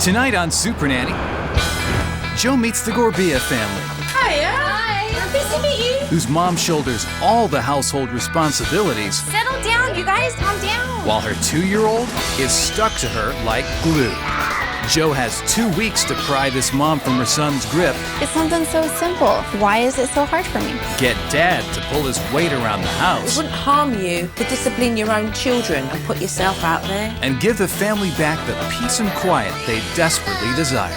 Tonight on Supernanny, Joe meets the Gorbea family. Hiya. Hi. Nice to meet you. Whose mom shoulders all the household responsibilities. Settle down, you guys. Calm down. While her 2-year-old is stuck to her like glue. Joe has 2 weeks to pry this mom from her son's grip. It's something so simple. Why is it so hard for me? Get dad to pull his weight around the It house. wouldn't harm you to discipline your own children and put yourself out there. And give the family back the peace and quiet they desperately desire.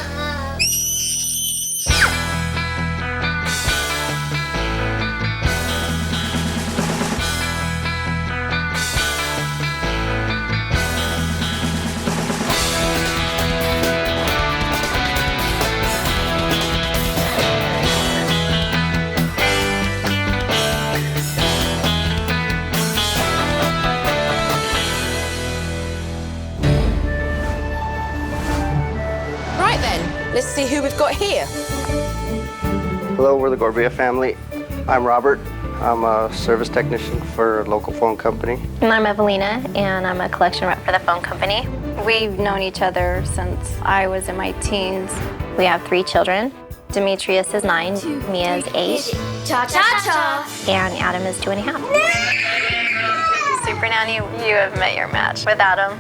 Right then, let's see who we've got here. Hello, we're the Gorbea family. I'm Robert. I'm a service technician for a local phone company. And I'm Evelina, and I'm a collection rep for the phone company. We've known each other since I was in my teens. We have 3 children. Demetrius is 9, Mia is 8, Cha-cha-cha. and Adam is 2.5. Supernanny, you have met your match with Adam.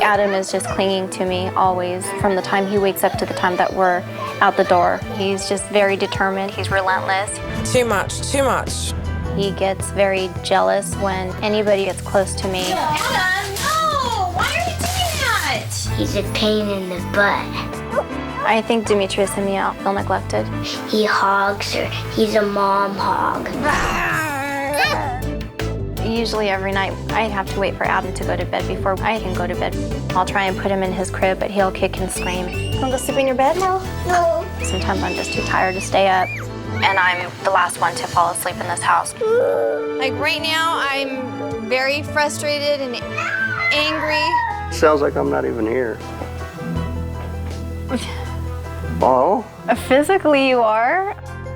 Adam is just clinging to me always, from the time he wakes up to the time that we're out the door. He's just very determined. He's relentless. Too much. He gets very jealous when anybody gets close to me. Adam, no. Why are you doing that? He's a pain in the butt. I think Demetrius and Mia feel neglected. He hogs her. He's a mom hog. Usually every night I have to wait for Adam to go to bed before I can go to bed. I'll try and put him in his crib, but he'll kick and scream. Want to go sleep in your bed? No. Sometimes I'm just too tired to stay up, and I'm the last one to fall asleep in this house. Like right now, I'm very frustrated and angry. Sounds like I'm not even here. Oh, Physically, you are.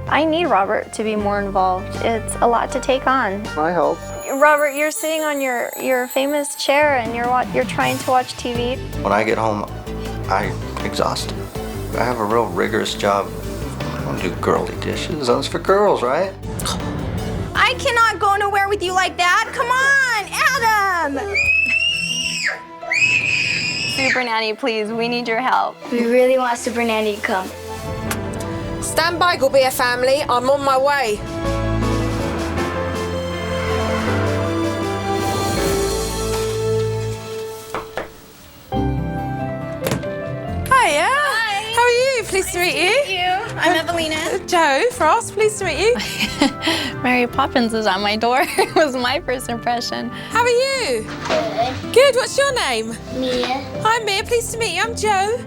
I need Robert to be more involved. It's a lot to take on. I help. Robert, you're sitting on your famous chair and you're trying to watch TV. When I get home, I'm exhausted. I have a real rigorous job. I don't do girly dishes. That's for girls, right? I cannot go nowhere with you like that. Come on, Adam. Supernanny, please, we need your help. We really want Supernanny to come. Stand by, Gorbea family. I'm on my way. Hiya. How are you? Pleased to meet you. I'm Evelina. Joe, Frost, pleased to meet you. Mary Poppins is on my door. It was my first impression. How are you? Good. Good, what's your name? Mia. Hi Mia, pleased to meet you. I'm Joe.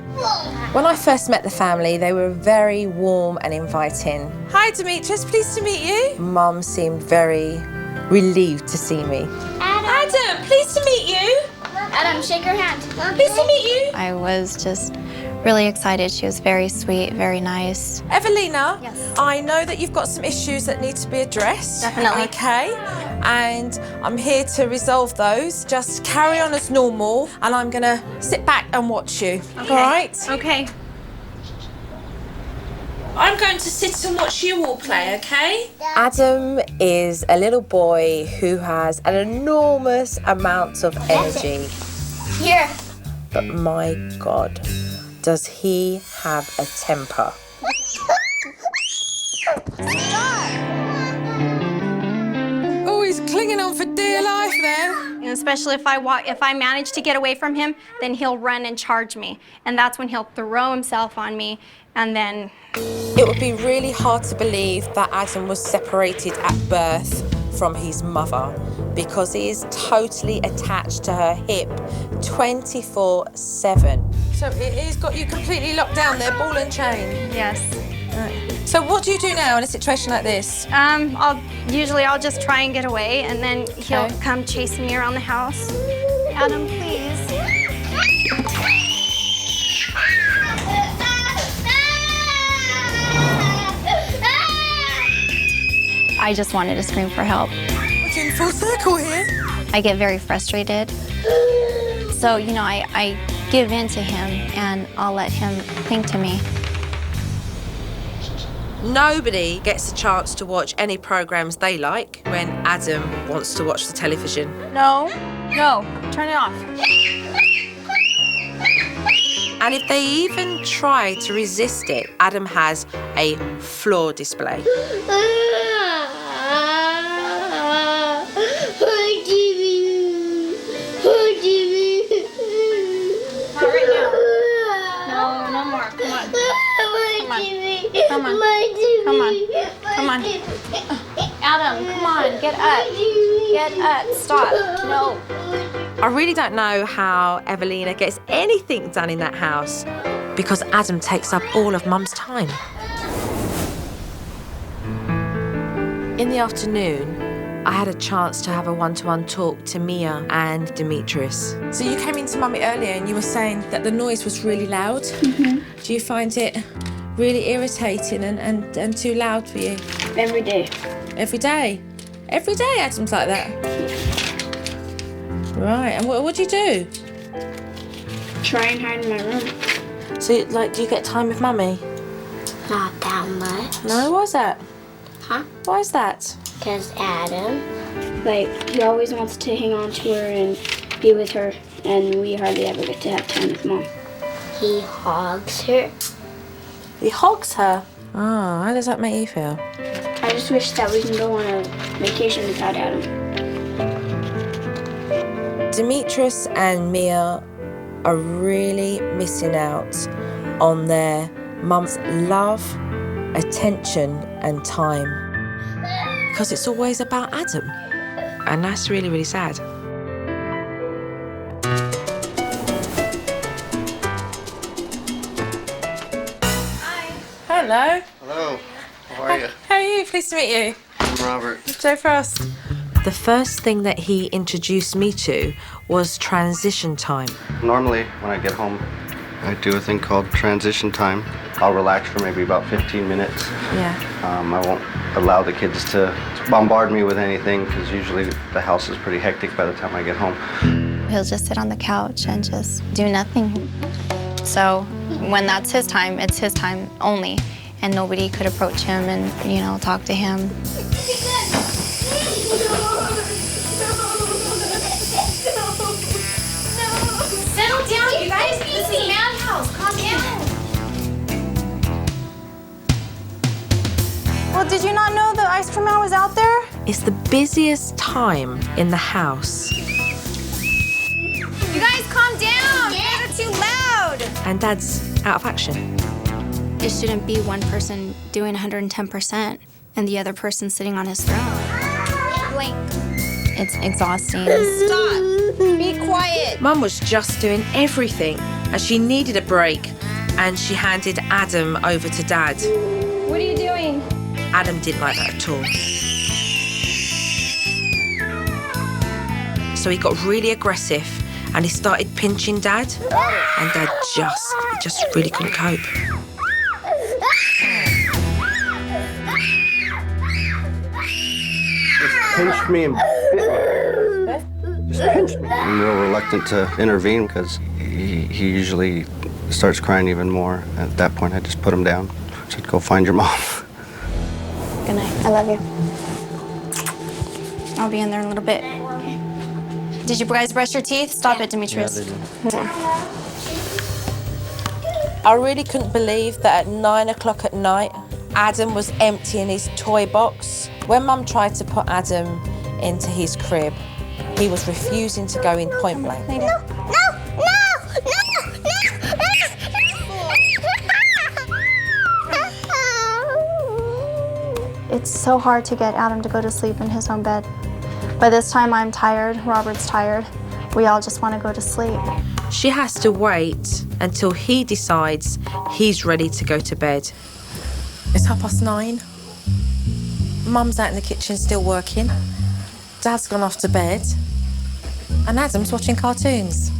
When I first met the family, they were very warm and inviting. Hi Demetrius, pleased to meet you. Mum seemed very relieved to see me. Adam, pleased to meet you. Adam, shake her hand. Pleased to meet you. I was just really excited. She was very sweet, very nice. Evelina, Yes. I know that you've got some issues that need to be addressed. Definitely. Okay, and I'm here to resolve those. Just carry on as normal, and I'm gonna sit back and watch you. Okay. All right? Okay. I'm going to sit and watch you all play, okay? Adam is a little boy who has an enormous amount of energy. Here. But my God, does he have a temper? Oh, he's clinging on for dear life there. And especially if I manage to get away from him, then he'll run and charge me. And that's when he'll throw himself on me, and then... It would be really hard to believe that Adam was separated at birth from his mother, because he is totally attached to her hip 24/7. So he's got you completely locked down there, ball and chain. Yes. So what do you do now in a situation like this? I'll just try and get away, and then he'll Okay. come chasing me around the house. Adam, please. I just wanted to scream for help. We're doing full circle here. I get very frustrated. So, I give in to him and I'll let him think to me. Nobody gets a chance to watch any programs they like when Adam wants to watch the television. No, turn it off. And if they even try to resist it, Adam has a floor display. Not right now. No more. Come on. Come on. Adam, come on. Get up. Get up. Stop. No. I really don't know how Evelina gets anything done in that house because Adam takes up all of Mum's time. In the afternoon, I had a chance to have a one-to-one talk to Mia and Demetrius. So you came into Mummy earlier and you were saying that the noise was really loud. Mm-hmm. Do you find it really irritating and too loud for you? Every day. Every day? Every day Adam's like that? Right, and what do you do? Try and hide in my room. So, do you get time with Mummy? Not that much. No, why's that? Huh? Why is that? Because Adam, he always wants to hang on to her and be with her, and we hardly ever get to have time with Mom. He hogs her. He hogs her? Oh, how does that make you feel? I just wish that we can go on a vacation without Adam. Demetrius and Mia are really missing out on their mum's love, attention and time. Because it's always about Adam. And that's really, really sad. Hi. Hello. Hello. How are you? How are you? Pleased to meet you. I'm Robert. Joe Frost. The first thing that he introduced me to was transition time. Normally, when I get home, I do a thing called transition time. I'll relax for maybe about 15 minutes. Yeah. I won't allow the kids to bombard me with anything because usually the house is pretty hectic by the time I get home. He'll just sit on the couch and just do nothing. So when that's his time, it's his time only. And nobody could approach him and, talk to him. Settle down, you guys. This is madhouse. Calm down. Well, did you not know the ice cream man was out there? It's the busiest time in the house. You guys, calm down. You guys are too loud. And Dad's out of action. It shouldn't be one person doing 110% and the other person sitting on his throne. Blink. It's exhausting. Stop. Be quiet. Mum was just doing everything and she needed a break and she handed Adam over to Dad. What are you doing? Adam didn't like that at all. So he got really aggressive and he started pinching Dad. And Dad just really couldn't cope. Pinched me and bit me. Just pinched me. I'm real reluctant to intervene because he usually starts crying even more. At that point, I just put him down. I said, go find your mom. Good night. I love you. I'll be in there in a little bit. Did you guys brush your teeth? Stop it, Demetrius. I really couldn't believe that at 9 o'clock at night, Adam was emptying his toy box. When Mum tried to put Adam into his crib, he was refusing to go in point blank. It's so hard to get Adam to go to sleep in his own bed. By this time, I'm tired. Robert's tired. We all just want to go to sleep. She has to wait until he decides he's ready to go to bed. It's 9:30. Mum's out in the kitchen still working. Dad's gone off to bed. And Adam's watching cartoons.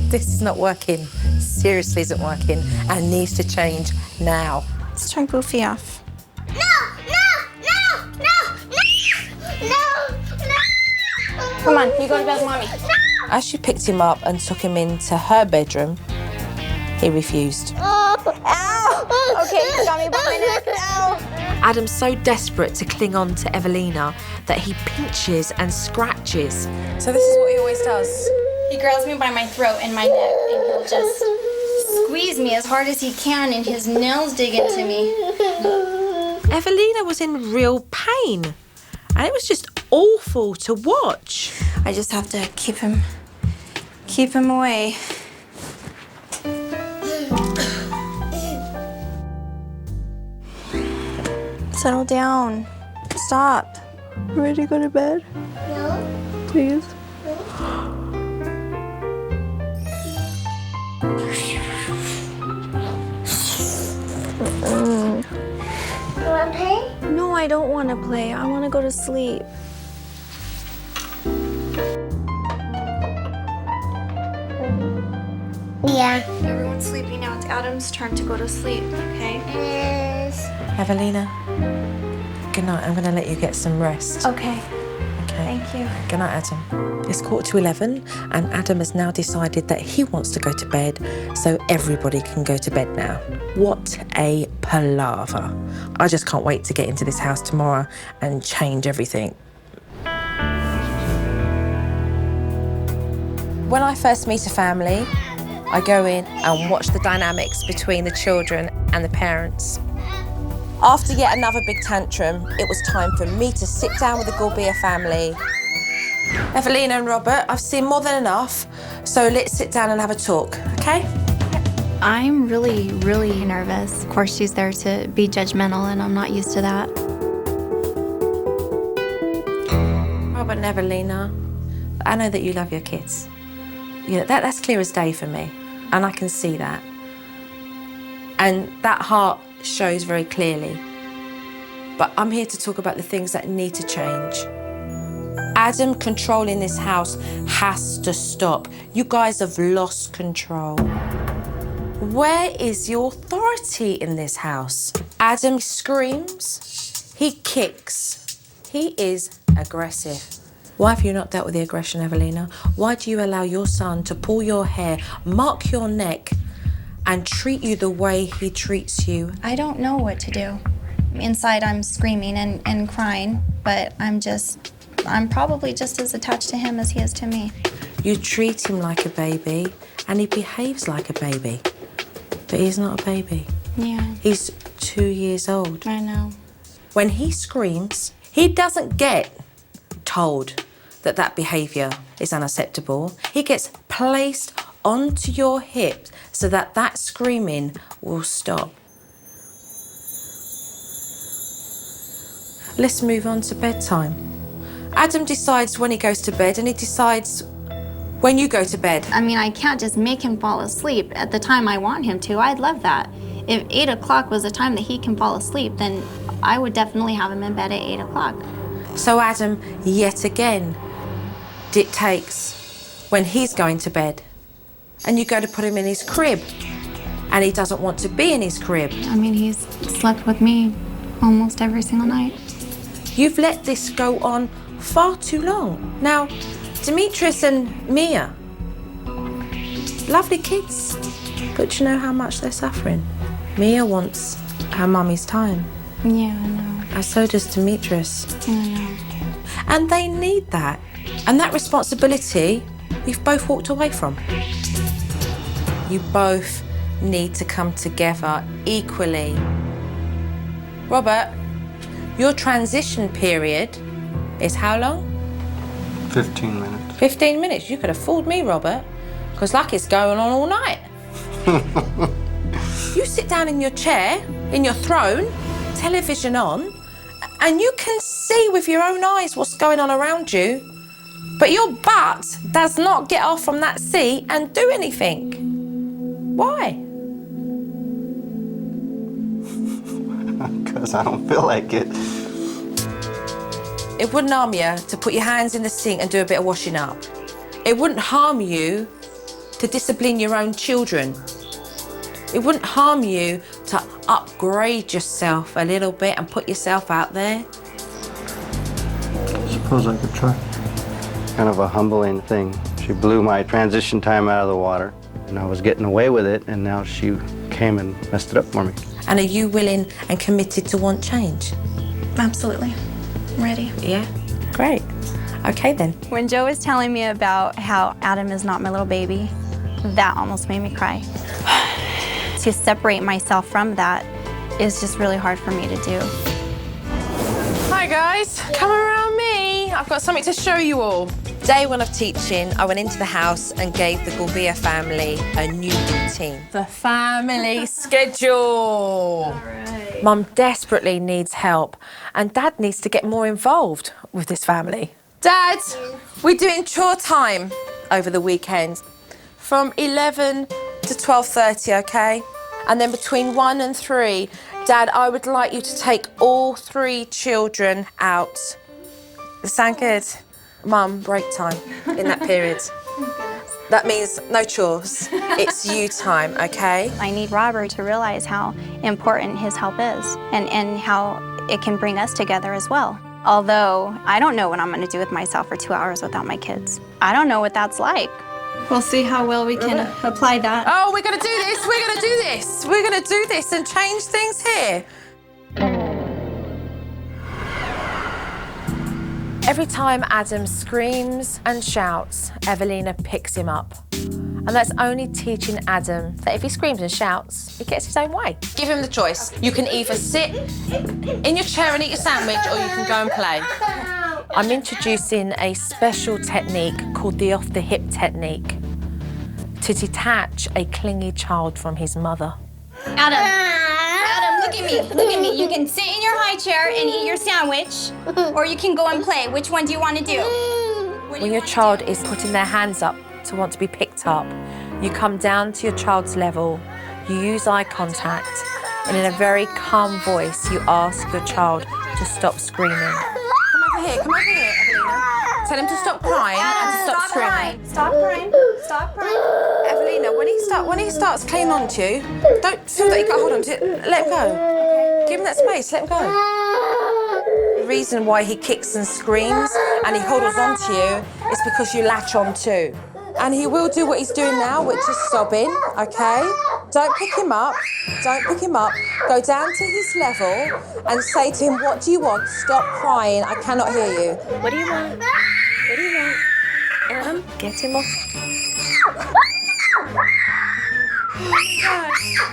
This is not working. Seriously isn't working and needs to change now. Let's turn Goofy off. No! Come on, you go to bed with Mommy. As she picked him up and took him into her bedroom, he refused. Ow! Okay, you got me by my neck. Ow! Adam's so desperate to cling on to Evelina that he pinches and scratches. So this is what he always does. He grabs me by my throat and my neck, and he'll just squeeze me as hard as he can, and his nails dig into me. Evelina was in real pain, and it was just awful to watch. I just have to keep him away. Settle down. Stop. Ready to go to bed? No. Please. You want to play? No, I don't want to play. I want to go to sleep. Yeah. Everyone's sleeping now. It's Adam's turn to go to sleep, okay? Yes. Evelina, good night. I'm going to let you get some rest. Okay. Okay. Thank you. Good night, Adam. It's 11:15, and Adam has now decided that he wants to go to bed, so everybody can go to bed now. What a palaver. I just can't wait to get into this house tomorrow and change everything. When I first meet a family, I go in and watch the dynamics between the children and the parents. After yet another big tantrum, it was time for me to sit down with the Gorbea family. Evelina and Robert, I've seen more than enough, so let's sit down and have a talk, okay? I'm really, really nervous. Of course, she's there to be judgmental, and I'm not used to that. Robert and Evelina, I know that you love your kids. You know, that's clear as day for me, and I can see that. And that heart shows very clearly. But I'm here to talk about the things that need to change. Adam controlling this house has to stop. You guys have lost control. Where is your authority in this house? Adam screams, he kicks, he is aggressive. Why have you not dealt with the aggression, Evelina? Why do you allow your son to pull your hair, mark your neck, and treat you the way he treats you? I don't know what to do. Inside, I'm screaming and crying, but I'm probably just as attached to him as he is to me. You treat him like a baby, and he behaves like a baby. But he's not a baby. Yeah, He's 2 years old. I know. When he screams, he doesn't get told that that behaviour is unacceptable. He gets placed onto your hips so that that screaming will stop. Let's move on to bedtime. Adam decides when he goes to bed, and he decides when you go to bed. I mean, I can't just make him fall asleep at the time I want him to. I'd love that. If 8 o'clock was the time that he can fall asleep, then I would definitely have him in bed at 8 o'clock. So Adam, yet again, dictates when he's going to bed. And you go to put him in his crib, and he doesn't want to be in his crib. I mean, he's slept with me almost every single night. You've let this go on far too long. Now, Demetrius and Mia, lovely kids, but you know how much they're suffering. Mia wants her mummy's time, Yeah, I know. and so does Demetrius. I know. And they need that. And that responsibility, we've both walked away from. You both need to come together equally. Robert, your transition period is how long? 15 minutes. 15 minutes. You could have fooled me, Robert, because like it's going on all night. You sit down in your chair, in your throne, television on, and you can see with your own eyes what's going on around you, but your butt does not get off from that seat and do anything. Why? Because I don't feel like it. It wouldn't harm you to put your hands in the sink and do a bit of washing up. It wouldn't harm you to discipline your own children. It wouldn't harm you to upgrade yourself a little bit and put yourself out there. Suppose I could try. Kind of a humbling thing She blew my transition time out of the water, and I was getting away with it, and now she came and messed it up for me. And are you willing and committed to want change? Absolutely. I'm ready. Yeah? Great. Okay then. When Joe was telling me about how Adam is not my little baby, that almost made me cry. To separate myself from that is just really hard for me to do. Hi guys, come around me. I've got something to show you all. Day one of teaching, I went into the house and gave the Gorbea family a new routine. The family schedule. All right. Mum desperately needs help and Dad needs to get more involved with this family. Dad, we're doing chore time over the weekend from 11 to 12:30, okay? And then between 1 and 3, Dad, I would like you to take all 3 children out. Does that sound good? Mum, break time in that period. That means no chores. It's you time, okay? I need Robert to realize how important his help is and how it can bring us together as well. Although I don't know what I'm going to do with myself for 2 hours without my kids. I don't know what that's like. We'll see how well we can apply that. Oh, we're going to do this. We're going to do this. We're going to do this and change things here. Every time Adam screams and shouts, Evelina picks him up. And that's only teaching Adam that if he screams and shouts, he gets his own way. Give him the choice. You can either sit in your chair and eat your sandwich, or you can go and play. I'm introducing a special technique called the off-the-hip technique to detach a clingy child from his mother. Adam, look at me. Look at me. You can sit in your high chair and eat your sandwich, or you can go and play. Which one do you want to do? When your child is putting their hands up to want to be picked up, you come down to your child's level, you use eye contact, and in a very calm voice, you ask your child to stop screaming. Come over here, Evelina. Tell him to stop crying and to stop screaming. Stop crying. Stop crying. Evelina, when he starts clinging on to you, don't feel that you got to hold on to it. Let him go. Okay. Give him that space. Let him go. The reason why he kicks and screams and he holds on to you is because you latch on too. And he will do what he's doing now, which is sobbing, okay? Don't pick him up. Don't pick him up. Go down to his level and say to him, what do you want? Stop crying. I cannot hear you. What do you want? What do you want? Adam, get him off.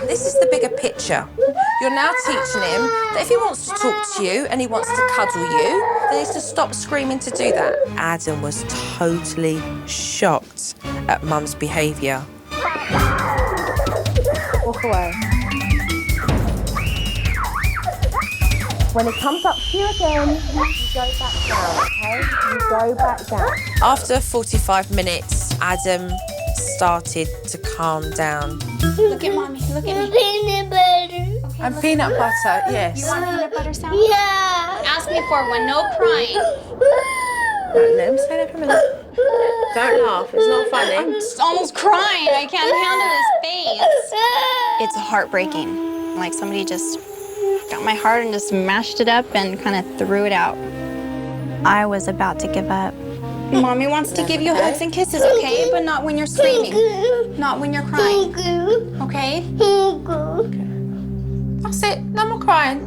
This is the bigger picture. You're now teaching him that if he wants to talk to you and he wants to cuddle you, then he's to stop screaming to do that. Adam was totally shocked at Mum's behaviour. Walk away. When it comes up to you again, you go back down, okay? You go back down. After 45 minutes, Adam started to calm down. Look at Mommy. Look at me. Peanut butter. And peanut butter, yes. You want peanut butter sandwich? Yeah. Ask me for one. No crying. Right, let him say that for a minute. Don't laugh, it's not funny. I'm just almost crying. I can't handle his face. It's heartbreaking. Like somebody just got my heart and just mashed it up and kind of threw it out. I was about to give up. Mommy wants to give you hugs and kisses, okay? But not when you're screaming. Not when you're crying. Okay? That's it, no more crying.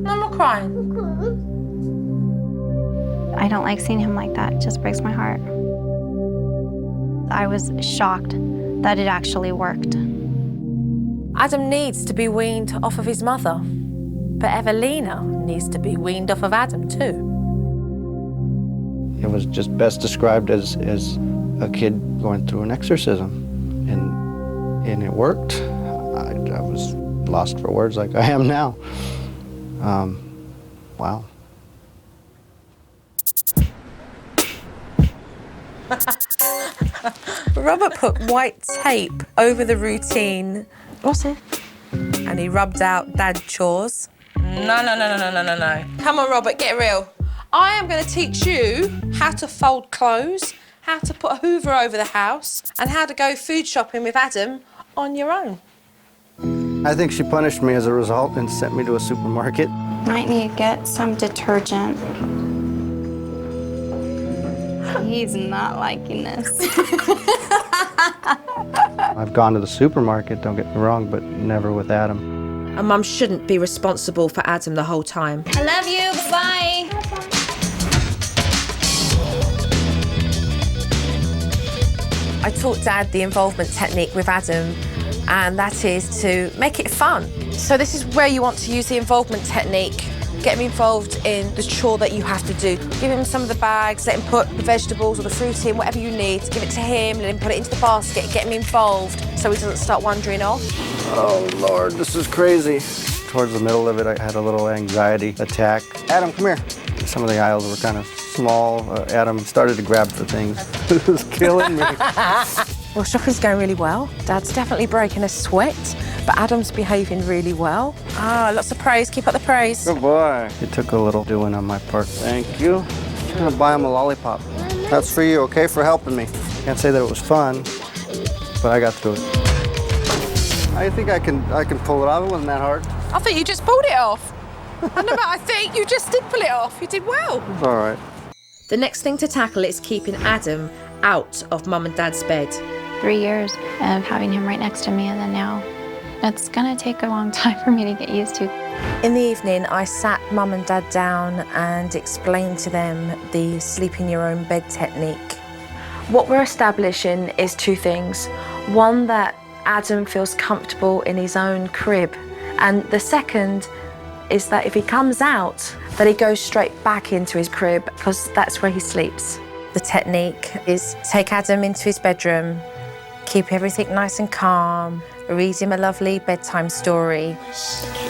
No more crying. I don't like seeing him like that. It just breaks my heart. I was shocked that it actually worked. Adam needs to be weaned off of his mother, but Evelina needs to be weaned off of Adam too. It was just best described as a kid going through an exorcism, and it worked. I was lost for words like I am now. Wow. Robert put white tape over the routine. What's it? And he rubbed out dad chores. No. Come on, Robert, get real. I am going to teach you how to fold clothes, how to put a hoover over the house, and how to go food shopping with Adam on your own. I think she punished me as a result and sent me to a supermarket. Might need to get some detergent. He's not liking this. I've gone to the supermarket, don't get me wrong, but never with Adam. A mum shouldn't be responsible for Adam the whole time. I love you. Bye. I taught Dad the involvement technique with Adam, and that is to make it fun. So this is where you want to use the involvement technique. Get him involved in the chore that you have to do. Give him some of the bags, let him put the vegetables or the fruit in, whatever you need. Give it to him, let him put it into the basket, get him involved so he doesn't start wandering off. Oh, Lord, this is crazy. Towards the middle of it, I had a little anxiety attack. Adam, come here. Some of the aisles were kind of small. Adam started to grab for things. It was killing me. Well, shopping's going really well. Dad's definitely breaking a sweat, but Adam's behaving really well. Ah, lots of praise. Keep up the praise. Good boy. It took a little doing on my part. Thank you. I'm gonna buy him a lollipop. That's for you, okay? For helping me. Can't say that it was fun, but I got through it. I think I can pull it off. It wasn't that hard. I think you just pulled it off. I think you just did pull it off. You did well. It's all right. The next thing to tackle is keeping Adam out of Mum and Dad's bed. 3 years of having him right next to me, and then now it's gonna take a long time for me to get used to. In the evening, I sat Mum and Dad down and explained to them the sleep in your own bed technique. What we're establishing is two things. One, that Adam feels comfortable in his own crib. And the second is that if he comes out, that he goes straight back into his crib, because that's where he sleeps. The technique is take Adam into his bedroom, keep everything nice and calm, read him a lovely bedtime story.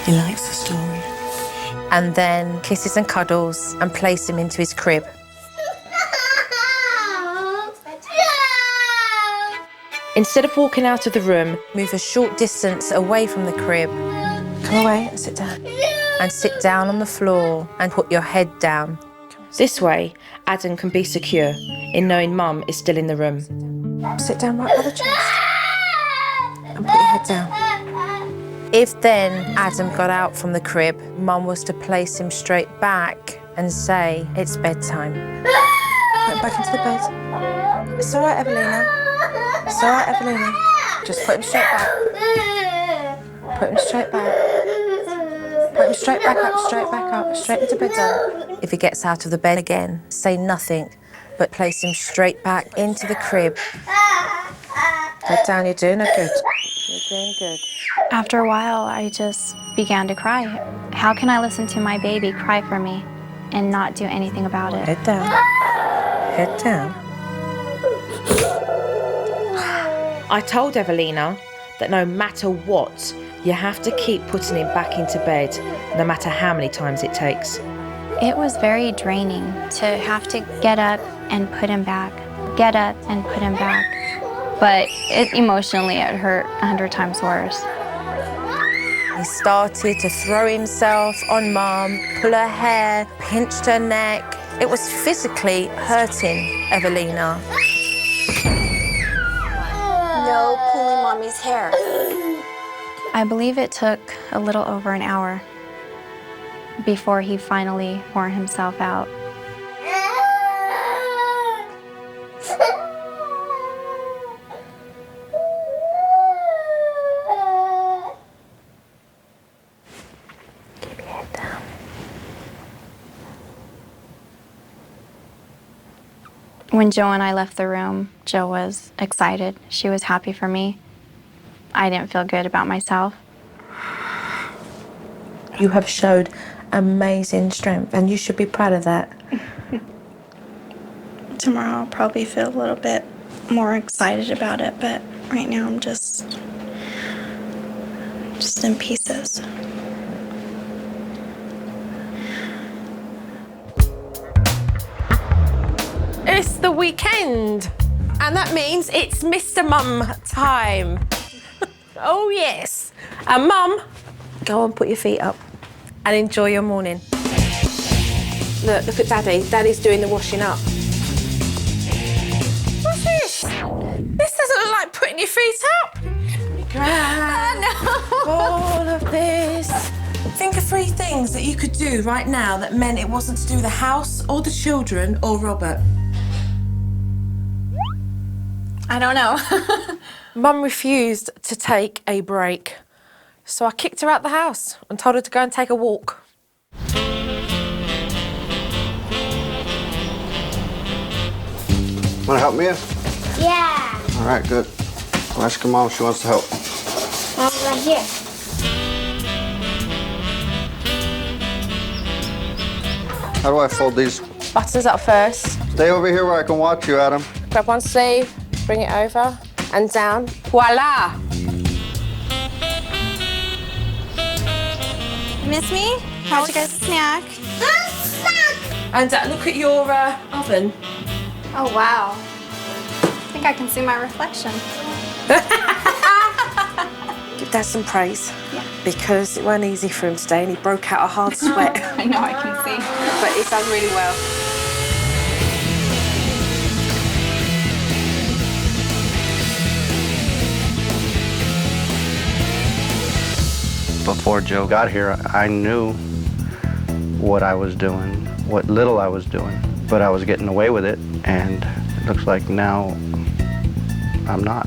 He likes the story. And then kisses and cuddles and place him into his crib. Instead of walking out of the room, move a short distance away from the crib. Come away and sit down. And sit down on the floor and put your head down. This way, Adam can be secure in knowing Mum is still in the room. Sit down right by the chest and put your head down. If then Adam got out from the crib, Mum was to place him straight back and say, it's bedtime. Put him back into the bed. It's all right, Evelina. It's all right, Evelina. Just put him straight back. Put him straight back. Put him straight back up, straight into bed down. If he gets out of the bed again, say nothing, but place him straight back into the crib. Head down, you're doing it good. You're doing good. After a while, I just began to cry. How can I listen to my baby cry for me and not do anything about it? Head down. Head down. I told Evelina that no matter what, you have to keep putting him back into bed, no matter how many times it takes. It was very draining to have to get up and put him back, get up and put him back. But emotionally, it hurt 100 times worse. He started to throw himself on Mum, pull her hair, pinched her neck. It was physically hurting Evelina. No pulling Mommy's hair. I believe it took a little over an hour before he finally wore himself out. Keep your head down. When Joe and I left the room, Joe was excited. She was happy for me. I didn't feel good about myself. You have showed amazing strength, and you should be proud of that. Tomorrow I'll probably feel a little bit more excited about it, but right now I'm just in pieces. It's the weekend, and that means it's Mr. Mum time. Oh yes. And Mum, go and put your feet up and enjoy your morning. Look at Daddy. Daddy's doing the washing up. What's this? This doesn't look like putting your feet up. Grab all of this. Think of 3 things that you could do right now that meant it wasn't to do with the house or the children or Robert. I don't know. Mum refused to take a break, so I kicked her out the house and told her to go and take a walk. Want to help Mia? Yeah. All right, good. Go ask your mom if she wants to help. Mom's right here. How do I fold these? Buttons up first. Stay over here where I can watch you, Adam. Grab one sleeve, bring it over and down. Voila! Miss me? How'd you guys snack? And look at your oven. Oh, wow. I think I can see my reflection. Give Dad some praise. Yeah. Because it weren't easy for him today and he broke out a hard sweat. I know, I can see. But he's done really well. Before Joe got here, I knew what I was doing, what little I was doing, but I was getting away with it, and it looks like now I'm not.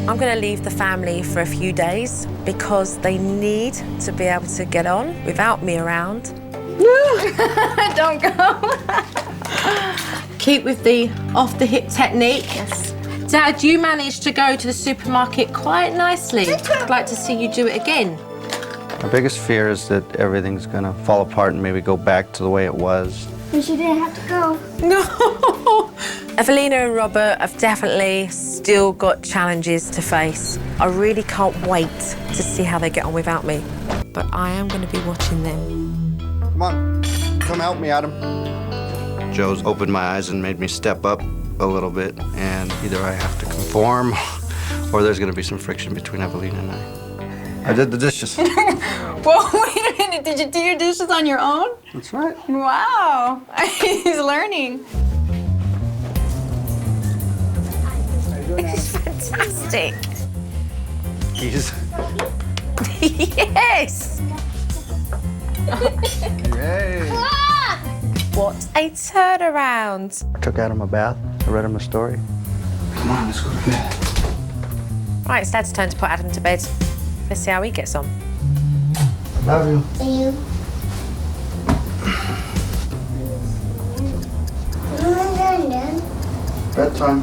I'm going to leave the family for a few days because they need to be able to get on without me around. Don't go. Keep with the off-the-hip technique. Yes. Dad, you managed to go to the supermarket quite nicely. I'd like to see you do it again. My biggest fear is that everything's gonna fall apart and maybe go back to the way it was. And she didn't have to go. No! Evelina and Robert have definitely still got challenges to face. I really can't wait to see how they get on without me. But I am going to be watching them. Come on, come help me, Adam. Joe's opened my eyes and made me step up a little bit, and either I have to conform or there's gonna be some friction between Evelina and I did the dishes. Whoa, wait a minute. Did you do your dishes on your own? That's right. Wow. He's learning. This is fantastic. He's... Yes! Yay! What a turnaround. I took Adam a bath. I read him a story. Come on, let's go to bed. Right, it's Dad's turn to put Adam to bed. Let's see how he gets on. Love you. See you. Bedtime.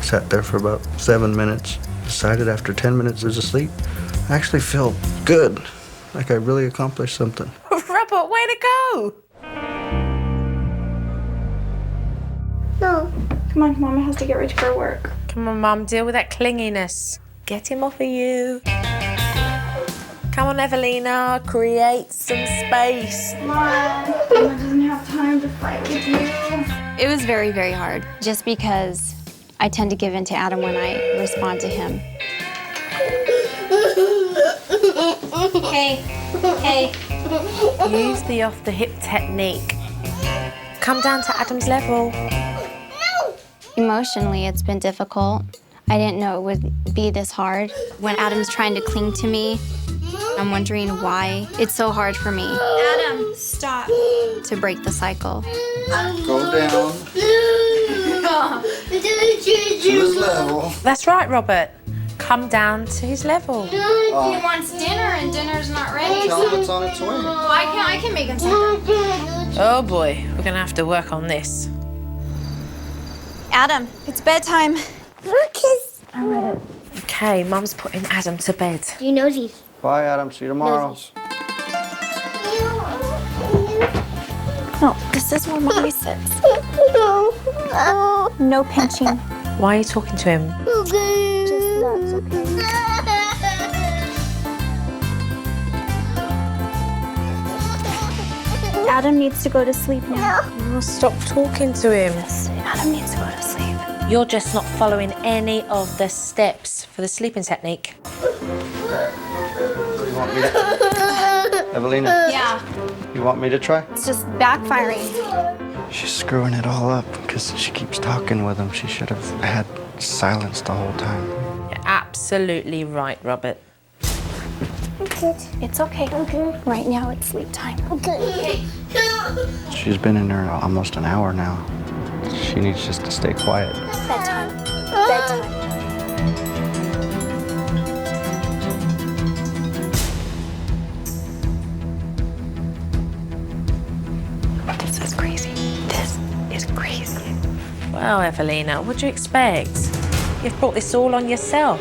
Sat there for about 7 minutes. Decided after 10 minutes of sleep, I actually feel good. Like I really accomplished something. Robert, way to go! No. Come on, Mama has to get ready for work. Come on, Mum, deal with that clinginess. Get him off of you. Come on, Evelina, create some space. Mama doesn't have time to fight with you. It was very, very hard, just because I tend to give in to Adam when I respond to him. Hey. Use the off-the-hip technique. Come down to Adam's level. Emotionally, it's been difficult. I didn't know it would be this hard. When Adam's trying to cling to me, I'm wondering why it's so hard for me. Adam, stop. To break the cycle. Go down to his level. That's right, Robert. Come down to his level. He wants dinner and dinner's not ready. Tell him it's on its way. Well, I can make him something. Oh boy, we're gonna have to work on this. Adam, it's bedtime. Lucas. Okay, Mum's putting Adam to bed. You know these. Bye, Adam. See you tomorrow. No, this is where Mommy sits. No pinching. Why are you talking to him? Just that's okay. Adam needs to go to sleep now. Oh, stop talking to him. Adam needs to go to sleep. You're just not following any of the steps for the sleeping technique. You want me to... Evelina, Yeah, you want me to try? it's just backfiring. She's screwing it all up because she keeps talking with him. She should have had silence the whole time. You're absolutely right, Robert. It's okay. Right now it's sleep time. She's been in there almost an hour now. She needs just to stay quiet. Bedtime. Bedtime. This is crazy. This is crazy. Well, Evelina, what do you expect? You've brought this all on yourself.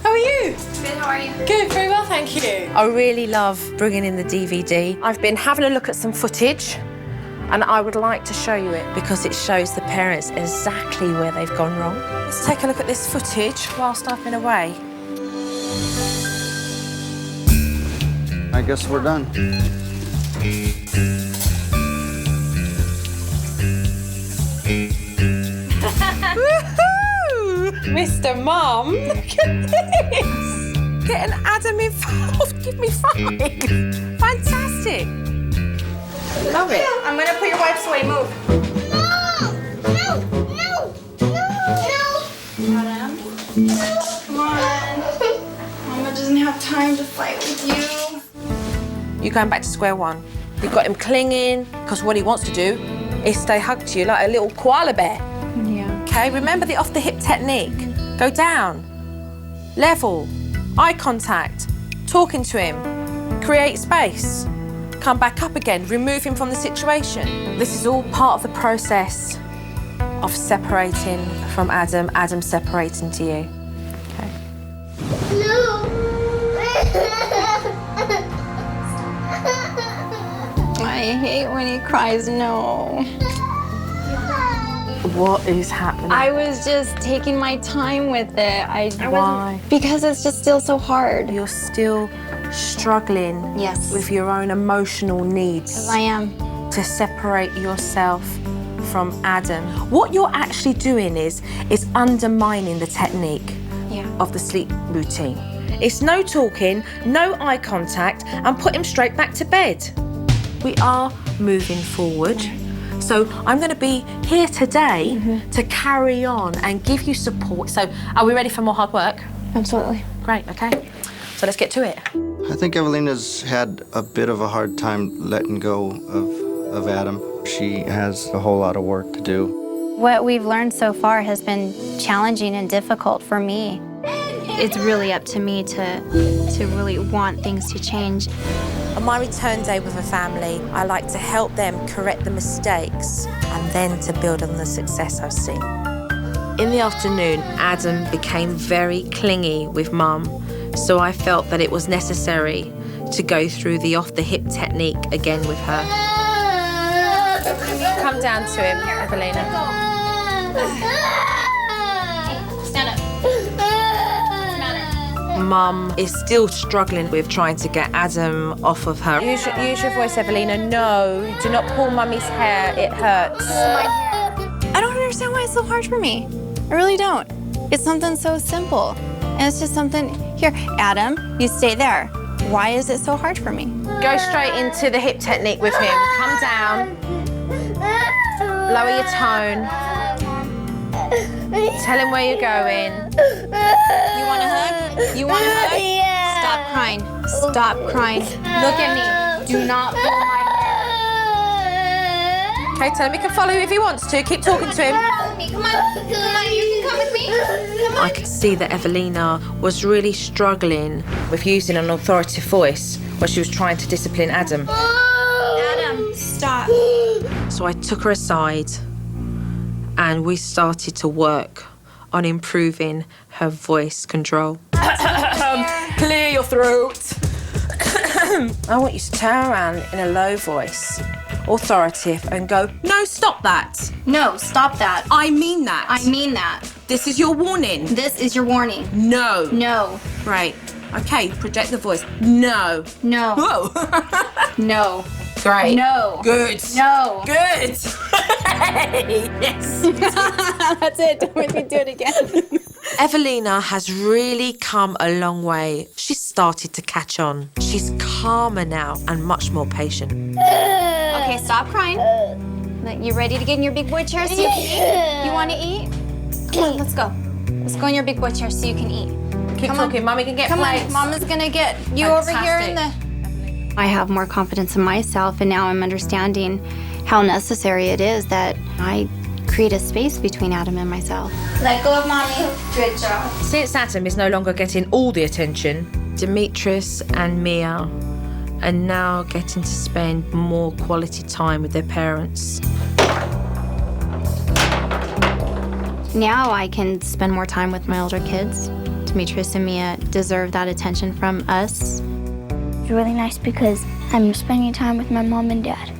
How are you? Good, how are you? Good, very well, thank you. I really love bringing in the DVD. I've been having a look at some footage and I would like to show you it because it shows the parents exactly where they've gone wrong. Let's take a look at this footage whilst I've been away. I guess we're done. Mr. Mum, look at this! Getting Adam involved, give me 5. Fantastic. Love it. I'm gonna put your wipes away, move. Adam, come on. Mama doesn't have time to fight with you. You're going back to square one. You've got him clinging, because what he wants to do is stay hugged to you like a little koala bear. Yeah. Okay, remember the off-the-hip technique. Go down, level, eye contact, talking to him, create space, come back up again, remove him from the situation. This is all part of the process of separating from Adam, Adam separating to you. Okay. I hate when he cries no. What is happening? I was just taking my time with it. Why? Because it's just still so hard. You're still struggling Yes. with your own emotional needs. I am. To separate yourself from Adam. What you're actually doing is undermining the technique of the sleep routine. It's no talking, no eye contact, and put him straight back to bed. We are moving forward. So I'm going to be here today to carry on and give you support. So are we ready for more hard work? Absolutely. Great, okay. So let's get to it. I think Evelina's had a bit of a hard time letting go of Adam. She has a whole lot of work to do. What we've learned so far has been challenging and difficult for me. It's really up to me to really want things to change. On my return day with a family, I like to help them correct the mistakes and then to build on the success I've seen. In the afternoon, Adam became very clingy with Mum, so I felt that it was necessary to go through the off-the-hip technique again with her. Come down to him, Evelina. Stand up. Mum is still struggling with trying to get Adam off of her. Use your voice, Evelina. No, do not pull Mummy's hair. It hurts. I don't understand why it's so hard for me. I really don't. It's something so simple. And it's just something, here, Adam, you stay there. Why is it so hard for me? Go straight into the hip technique with him. Come down. Lower your tone. Tell him where you're going. You want a hug? You want a hug? Yeah. Stop crying. Stop crying. Look at me. Do not pull my hair. Okay, tell him he can follow you if he wants to. Keep talking to him. Come on, you can come with me. Come on. I could see that Evelina was really struggling with using an authoritative voice when she was trying to discipline Adam. Adam, stop. So I took her aside and we started to work on improving her voice control. Clear your throat. I want you to turn around in a low voice, authoritative, and go, no, stop that. No, stop that. I mean that. I mean that. This is your warning. This is your warning. No. No. Right. Okay, project the voice. No. No. Whoa. No. Great. No. Good. No. Good. Yes. That's it. Don't make me do it again. Evelina has really come a long way. She's started to catch on. She's calmer now and much more patient. Okay, Okay, stop crying. You ready to get in your big boy chair so you can eat? You want to eat? Come on, let's go. Let's go in your big boy chair so you can eat. Keep talking. Mommy can get Come plates. on, Mama's gonna get you over here in the... I have more confidence in myself, and now I'm understanding how necessary it is that I create a space between Adam and myself. Let go of Mommy. Good job. Since Adam is no longer getting all the attention, Demetrius and Mia are now getting to spend more quality time with their parents. Now I can spend more time with my older kids. Demetrius and Mia deserve that attention from us. It's really nice because I'm spending time with my mom and dad.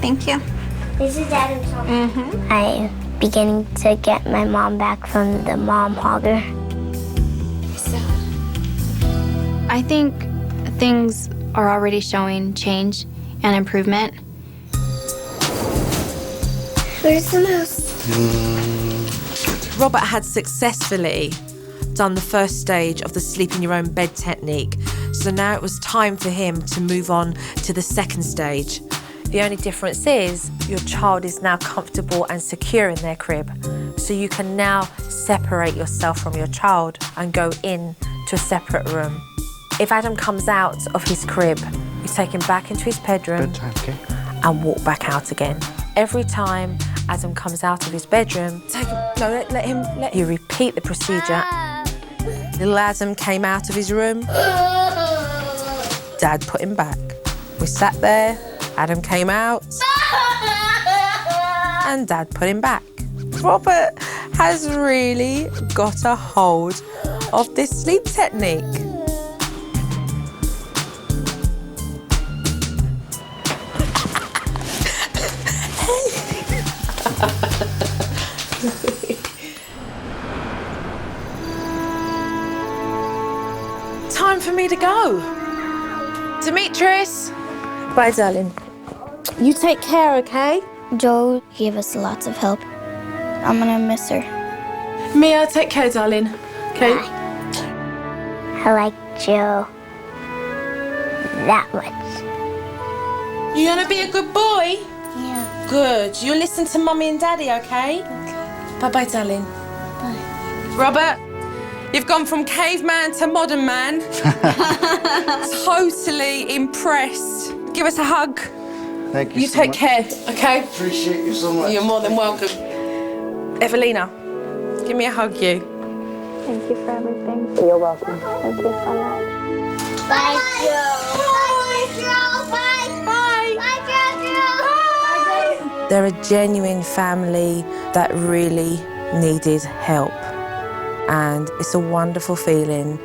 Thank you. This is Adam's home. I'm beginning to get my mom back from the mom hogger. I think things are already showing change and improvement. Where's the mouse? Robert had successfully done the first stage of the sleep in your own bed technique, so now it was time for him to move on to the second stage. The only difference is your child is now comfortable and secure in their crib, so you can now separate yourself from your child and go in to a separate room. If Adam comes out of his crib, you take him back into his bedroom and walk back out again. Every time Adam comes out of his bedroom, let him. You repeat the procedure. Little Adam came out of his room. Dad put him back. We sat there. Adam came out. And Dad put him back. Robert has really got a hold of this sleep technique. Time for me to go. Demetrius. Bye, darling. You take care, okay? Joe gave us lots of help. I'm gonna miss her. Mia, take care, darling. Okay? I like Joe that much. You gonna be a good boy? Yeah. Good. You listen to Mummy and Daddy, okay? Bye-bye, darling. Bye. Robert, you've gone from caveman to modern man. Totally impressed. Give us a hug. Thank you. You so take much. care, okay? Appreciate you so much. You're more than welcome. Evelina, give me a hug, you. Thank you for everything. You're welcome. Thank you so much. Bye, Joe. Bye, Joe. Bye. Bye. Bye, Joe. They're a genuine family that really needed help. And it's a wonderful feeling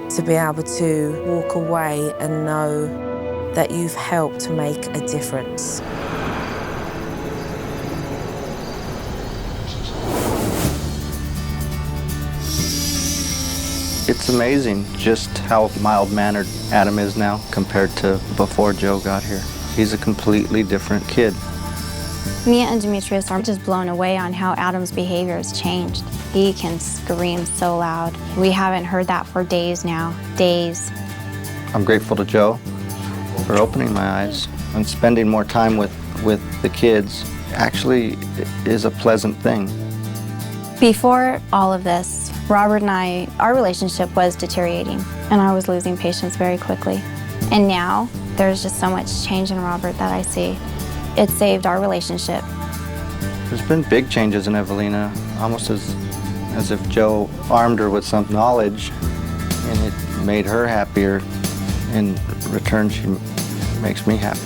to be able to walk away and know that you've helped to make a difference. It's amazing just how mild-mannered Adam is now compared to before Joe got here. He's a completely different kid. Mia and Demetrius are just blown away on how Adam's behavior has changed. He can scream so loud. We haven't heard that for days now, days. I'm grateful to Joe for opening my eyes, and spending more time with the kids actually is a pleasant thing. Before all of this, Robert and our relationship was deteriorating, and I was losing patience very quickly. And now, there's just so much change in Robert that I see. It saved our relationship. There's been big changes in Evelina, almost as if Joe armed her with some knowledge, and it made her happier. In return, she makes me happy.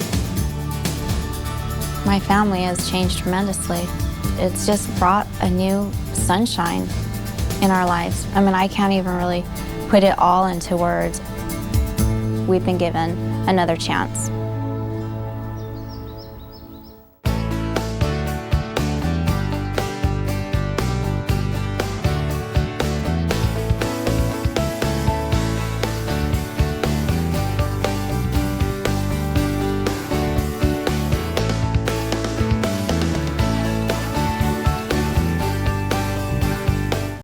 My family has changed tremendously. It's just brought a new sunshine in our lives. I mean, I can't even really put it all into words. We've been given another chance.